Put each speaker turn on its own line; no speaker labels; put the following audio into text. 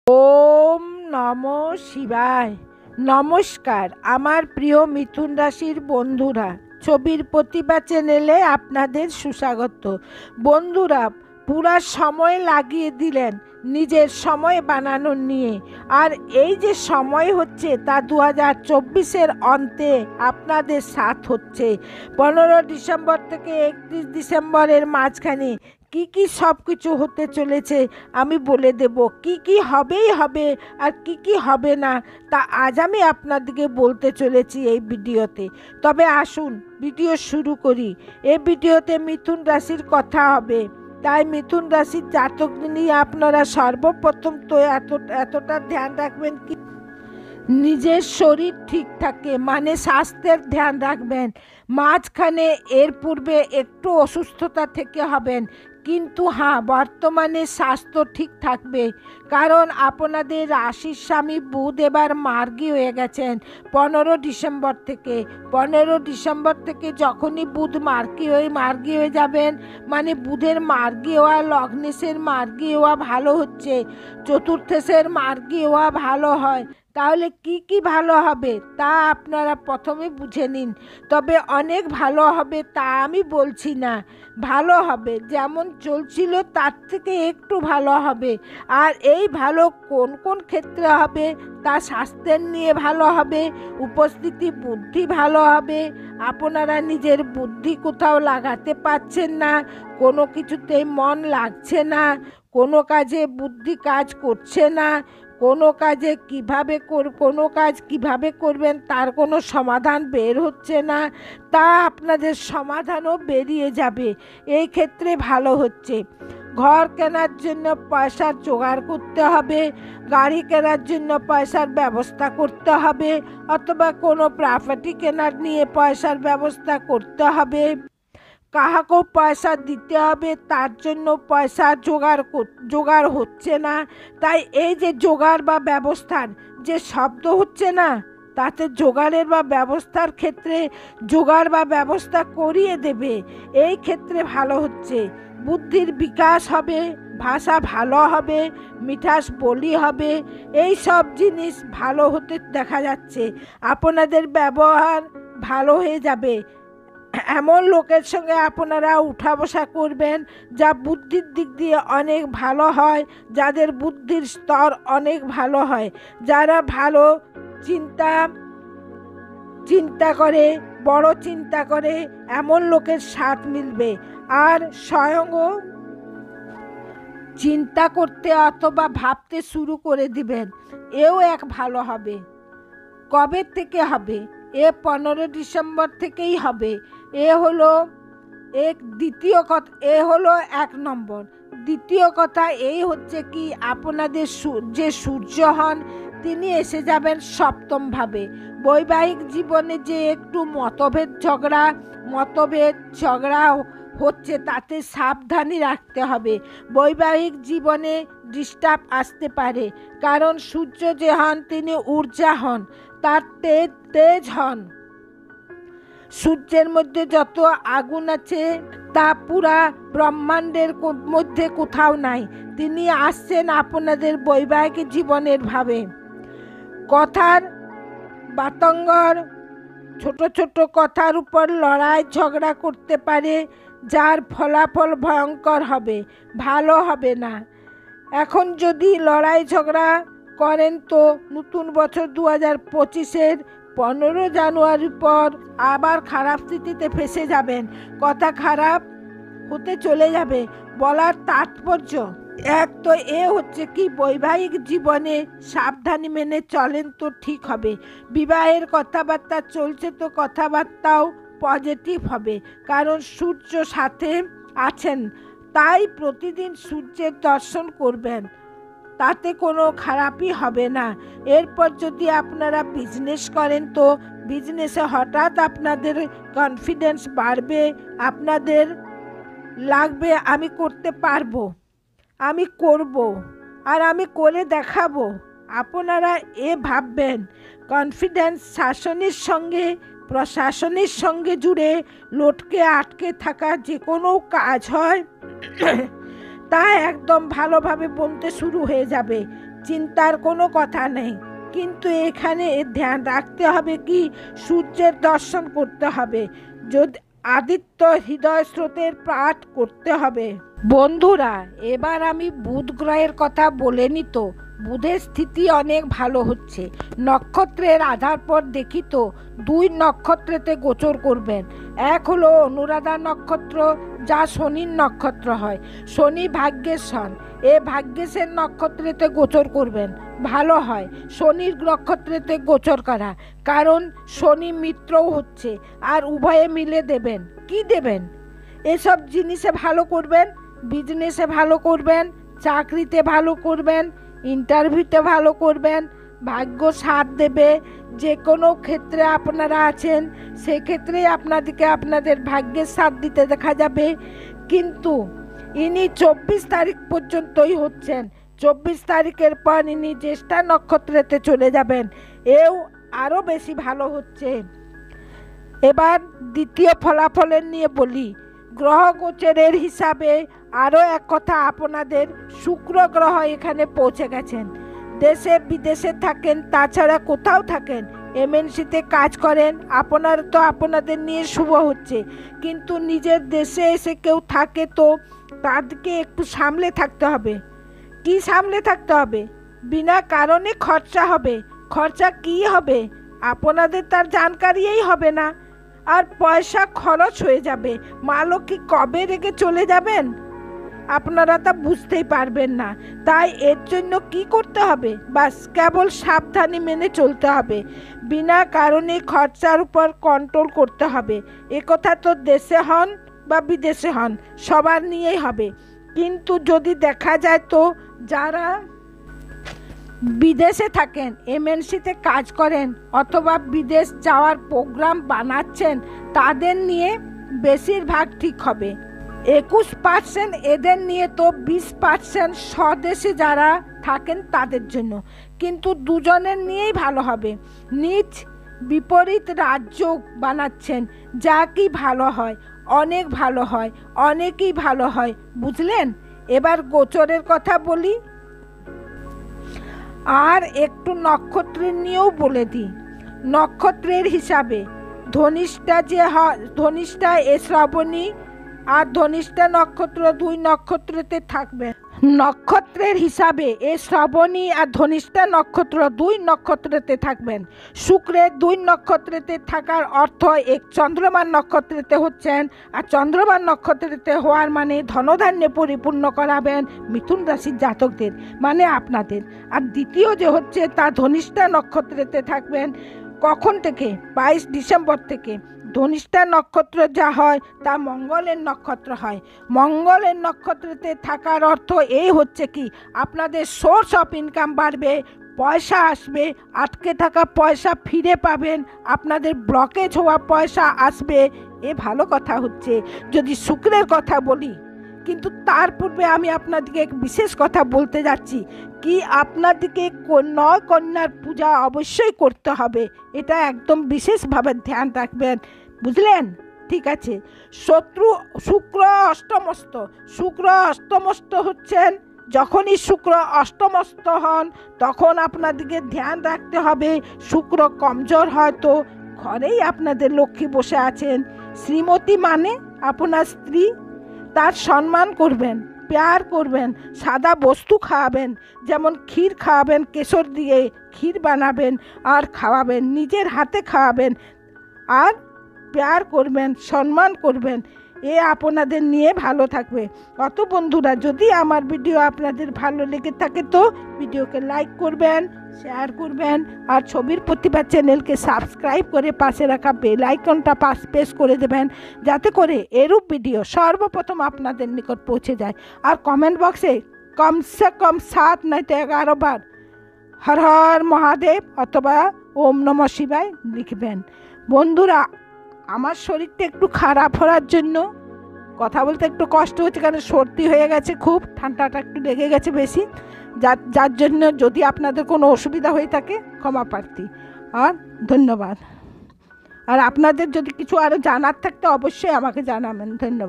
ওম নমঃ শিবায়। নমস্কার আমার প্রিয় মিথুন রাশির বন্ধুরা, ছবির প্রতিভা চ্যানেলে আপনাদের সুস্বাগত। বন্ধুরা, পুরা সময় লাগিয়ে দিলেন নিজের সময় বানানোর নিয়ে, আর এই যে সময় হচ্ছে তা 2024-এর অন্তে আপনাদের সাথ হচ্ছে। 15 ডিসেম্বর থেকে 31 ডিসেম্বরের মাঝখানে কি কি সব কিছু হতে চলেছে আমি বলে দেব। কি কি হবেই হবে আর কি কি হবে না তা আজ আমি আপনাদেরকে বলতে চলেছি এই ভিডিওতে। তবে আসুন ভিডিও শুরু করি। এই ভিডিওতে মিথুন রাশির কথা হবে, তাই মিথুন রাশির জাতক নিয়ে আপনারা সর্বপ্রথম তো এতটা ধ্যান রাখবেন কি নিজের শরীর ঠিক থাকে, মানে স্বাস্থ্যের ধ্যান রাখবেন। মাঝখানে এর পূর্বে একটু অসুস্থতা থেকে হবেন, কিন্তু হ্যাঁ, বর্তমানে স্বাস্থ্য ঠিক থাকবে, কারণ আপনাদের রাশির স্বামী বুধ এবার মার্গী হয়ে গেছেন 15 ডিসেম্বর থেকে। 15 ডিসেম্বর থেকে যখনই বুধ মার্গী হয়ে যাবেন, মানে বুধের মার্গী হওয়া, লগ্নেশের মার্গী হওয়া ভালো হচ্ছে, চতুর্থেশের মার্গী হওয়া ভালো হয়, তাহলে কি কি ভালো হবে তা আপনারা প্রথমে বুঝে নিন। তবে অনেক ভালো হবে তা আমি বলছি না, ভালো হবে, যেমন চলছিল তার থেকে একটু ভালো হবে। আর এই ভালো কোন কোন ক্ষেত্রে হবে তা স্বাস্থ্যের নিয়ে ভালো হবে, উপস্থিতি বুদ্ধি ভালো হবে, আপনারা নিজের বুদ্ধি কোথাও লাগাতে পারছেন না, কোনো কিছুতেই মন লাগছে না, কোনো কাজে বুদ্ধি কাজ করছে না, কোনো কাজ কিভাবে করবেন তার কোনো সমাধান বের হচ্ছে না, তা আপনাদের সমাধানও বেরিয়ে যাবে। এই ক্ষেত্রে ভালো হচ্ছে। ঘর কেনার জন্য পয়সার জোগাড় করতে হবে, গাড়ি কেনার জন্য পয়সার ব্যবস্থা করতে হবে, অথবা কোনো প্রপার্টি কেনার নিয়ে পয়সার ব্যবস্থা করতে হবে, কাহাকেও পয়সা দিতে হবে, তার জন্য পয়সা জোগাড় হচ্ছে না। তাই এই যে জোগাড় বা ব্যবস্থার যে শব্দ হচ্ছে না, তাতে জোগাড়ের বা ব্যবস্থার ক্ষেত্রে জোগাড় বা ব্যবস্থা করিয়ে দেবে। এই ক্ষেত্রে ভালো হচ্ছে। বুদ্ধির বিকাশ হবে, ভাষা ভালো হবে, মিঠাস বলি হবে, এই সব জিনিস ভালো হতে দেখা যাচ্ছে। আপনাদের ব্যবহার ভালো হয়ে যাবে, এমন লোকের সঙ্গে আপনারা উঠা বসা করবেন যা বুদ্ধির দিক দিয়ে অনেক ভালো হয়, যাদের বুদ্ধির স্তর অনেক ভালো হয়, যারা ভালো চিন্তা করে, বড় চিন্তা করে, এমন লোকের সাথ মিলবে। আর স্বয়ংও চিন্তা করতে অথবা ভাবতে শুরু করে দিবেন, এও এক ভালো হবে। কবে থেকে হবে? 15 ডিসেম্বর থেকেই হবে। এক নম্বর। দ্বিতীয় কথা এই হচ্ছে কি, আপনাদের যে সূর্য হন তিনি এসে যাবেন সপ্তম ভাবে। বৈবাহিক জীবনে যে একটু মতভেদ ঝগড়া হচ্ছে, তাতে সাবধানী রাখতে হবে। বৈবাহিক জীবনে ডিস্টার্ব আসতে পারে, কারণ সূর্য যে হন তিনি ঊর্জা হন, তার তেজ হন। সূর্যের মধ্যে যত আগুন আছে তা পুরা ব্রহ্মাণ্ডের মধ্যে কোথাও নাই। তিনি আসছেন আপনাদের বৈবাহিক জীবনের ভাবে। কথার বাতঙ্গর, ছোট ছোট কথার উপর লড়াই ঝগড়া করতে পারে, যার ফলাফল ভয়ঙ্কর হবে, ভালো হবে না। এখন যদি লড়াই ঝগড়া করেন তো নতুন বছর 2025-এর 15 জানুয়ারির পর আবার খারাপ স্থিতিতে ফেসে যাবেন, কথা খারাপ হতে চলে যাবে। বলার তাৎপর্য এক তো এ হচ্ছে কি, বৈবাহিক জীবনে সাবধানী মেনে চলেন তো ঠিক হবে। বিবাহের কথাবার্তা চলছে তো কথাবার্তাও পজিটিভ হবে, কারণ সূর্য সাথে আছেন। তাই প্রতিদিন সূর্যের দর্শন করবেন, তাতে কোনো খারাপই হবে না। এরপর যদি আপনারা বিজনেস করেন তো বিজনেসে হঠাৎ আপনাদের কনফিডেন্স বাড়বে, আপনাদের লাগবে আমি করতে পারবো, আমি করব, আর আমি করে দেখাবো। আপনারা ভাববেন। কনফিডেন্স শাসনের সঙ্গে প্রশাসনের সঙ্গে জুড়ে লটকে আটকে থাকা যে কোনো কাজ হয় তা একদম ভালোভাবে বলতে শুরু হয়ে যাবে। চিন্তার কোনো কথা নেই। কিন্তু এখানে ধ্যান রাখতে হবে কি, সূর্যের দর্শন করতে হবে, যদি আদিত্য হৃদয় স্রোতের পাঠ করতে হবে। বন্ধুরা, এবার আমি বুধ গ্রহের কথা বলেনি তো। বুধের স্থিতি অনেক ভালো হচ্ছে। নক্ষত্রের আধার পর দেখি তো 2 নক্ষত্রেতে গোচর করবেন। এক হলো অনুরাধা নক্ষত্র, যা শনির নক্ষত্র হয়। শনি ভাগ্যেশ্বর, এ ভাগ্যেশের নক্ষত্রেতে গোচর করবেন, ভালো হয় শনির নক্ষত্রেতে গোচর করা, কারণ শনি মিত্রও হচ্ছে। আর উভয়ে মিলে দেবেন, কি দেবেন? এসব জিনিসে ভালো করবেন, বিজনেসে ভালো করবেন, চাকরিতে ভালো করবেন, ইন্টারভিউতে ভালো করবেন, ভাগ্য সাথ দেবে। যে কোনো ক্ষেত্রে আপনারা আছেন সেক্ষেত্রেই আপনাদেরকে আপনাদের ভাগ্যের সাথ দিতে দেখা যাবে। কিন্তু ইনি 24 তারিখ পর্যন্তই হচ্ছেন। 24 তারিখের পর ইনি জ্যেষ্ঠা নক্ষত্রেতে চলে যাবেন, এও আরও বেশি ভালো হচ্ছে। এবার দ্বিতীয় ফলাফলের নিয়ে বলি। গ্রহ গোচরের হিসাবে আরও এক কথা, আপনাদের শুক্র গ্রহ এখানে পৌঁছে গেছেন। দেশে বিদেশে থাকেন, তাছাড়া কোথাও থাকেন, এমএনসিতে কাজ করেন, আপনারা তো আপনাদের নিয়ে শুভ হচ্ছে। কিন্তু নিজের দেশে এসে কেউ থাকে তো তাদেরকে একটু সামলে থাকতে হবে। কি সামলে থাকতে হবে? বিনা কারণে খরচা হবে। খরচা কি হবে আপনাদের তার জানকারিই হবে না, আর পয়সা খরচ হয়ে যাবে। মা লক্ষ্মী কবে রেখে চলে যাবেন আপনারা তা বুঝতেই পারবেন না। তাই এর জন্য কি করতে হবে? বাস কেবল সাবধানে মেনে চলতে হবে। বিনা কারণে খরচার উপর কন্ট্রোল করতে হবে। একথা তো দেশে হন বা বিদেশে হন, সবার নিয়েই হবে। কিন্তু যদি দেখা যায় তো যারা বিদেশে থাকেন, এমএনসিতে কাজ করেন, অথবা বিদেশ যাওয়ার প্রোগ্রাম বানাচ্ছেন, তাদের নিয়ে বেশিরভাগ ঠিক হবে। 21% এদের নিয়ে তো 20% স্বদেশে যারা থাকেন তাদের জন্য। কিন্তু দুজনের নিয়েই ভালো হবে। নিজ বিপরীত রাজ্য বানাচ্ছেন, যা কি ভালো হয়, অনেক ভালো হয়, অনেকই ভালো হয়, বুঝলেন? এবার গোচরের কথা বলি, আর একটু নক্ষত্রের নিয়েও বলে দিই। নক্ষত্রের হিসাবে ধনিষ্ঠা যে হয়, ধনিষ্ঠা এ শ্রাবণী আর ধনিষ্ঠা নক্ষত্র 2 নক্ষত্রতে থাকবে। নক্ষত্রের হিসাবে এ শ্রাবণী আর ধনিষ্ঠা নক্ষত্র 2 নক্ষত্রতে থাকবেন। শুক্রের 2 নক্ষত্রতে থাকার অর্থ এক চন্দ্রমান নক্ষত্রতে হচ্ছেন, আর চন্দ্রমান নক্ষত্রতে হওয়ার মানে ধনধান্যে পরিপূর্ণ করাবেন মিথুন রাশির জাতকদের, মানে আপনাদের। আর দ্বিতীয় যে হচ্ছে তা ধনিষ্ঠা নক্ষত্রতে থাকবেন। কখন থেকে? 22 ডিসেম্বর থেকে। ধনিষ্ঠা নক্ষত্র যা হয় তা মঙ্গলের নক্ষত্র হয়। মঙ্গলের নক্ষত্রতে থাকার অর্থ এই হচ্ছে কি, আপনাদের সোর্স অফ ইনকাম বাড়বে, পয়সা আসবে, আটকে থাকা পয়সা ফিরে পাবেন, আপনাদের ব্লকেজ হওয়া পয়সা আসবে, এ ভালো কথা হচ্ছে। যদি শুক্রের কথা বলি, কিন্তু তার পূর্বে আমি আপনাদেরকে এক বিশেষ কথা বলতে যাচ্ছি কি, আপনাদেরকে 9 কন্যার পূজা অবশ্যই করতে হবে। এটা একদম বিশেষভাবে ধ্যান রাখবেন, বুঝলেন? ঠিক আছে। শুক্র অষ্টমস্ত। শুক্র অষ্টমস্ত হচ্ছেন, যখনই শুক্র অষ্টমস্ত হন তখন আপনাদেরকে ধ্যান রাখতে হবে। শুক্র কমজোর হয়তো ঘরেই আপনাদের লক্ষ্মী বসে আছেন। শ্রীমতী মানে আপনার স্ত্রী, তার সম্মান করবেন, প্যার করবেন, সাদা বস্তু খাওয়াবেন, যেমন ক্ষীর খাওয়াবেন, কেশর দিয়ে ক্ষীর বানাবেন আর খাওয়াবেন, নিজের হাতে খাওয়াবেন, আর প্যার করবেন, সম্মান করবেন। এ আপনাদের নিয়ে ভালো থাকবে। অত বন্ধুরা, যদি আমার ভিডিও আপনাদের ভালো লেগে থাকে তো ভিডিওকে লাইক করবেন, শেয়ার করবেন, আর ছবির প্রতিভা চ্যানেলকে সাবস্ক্রাইব করে পাশে রাখা বেল আইকনটা প্রেস করে দেবেন, যাতে করে এরূপ ভিডিও সর্বপ্রথম আপনাদের নিকট পৌঁছে যায়। আর কমেন্ট বক্সে কমসে কম 7 নয়তো 11 বার হর হর মহাদেব অথবা ওম নমঃ শিবায় লিখবেন। বন্ধুরা, আমার শরীরটা একটু খারাপ হওয়ার জন্য কথা বলতে একটু কষ্ট হচ্ছে, কারণ সর্দি হয়ে গেছে, খুব ঠান্ডাটা একটু লেগে গেছে বেশি, যার জন্য যদি আপনাদের কোনো অসুবিধা হয়ে থাকে ক্ষমা প্রার্থী, আর ধন্যবাদ। আর আপনাদের যদি কিছু আরও জানার থাকতে অবশ্যই আমাকে জানাবেন। ধন্যবাদ।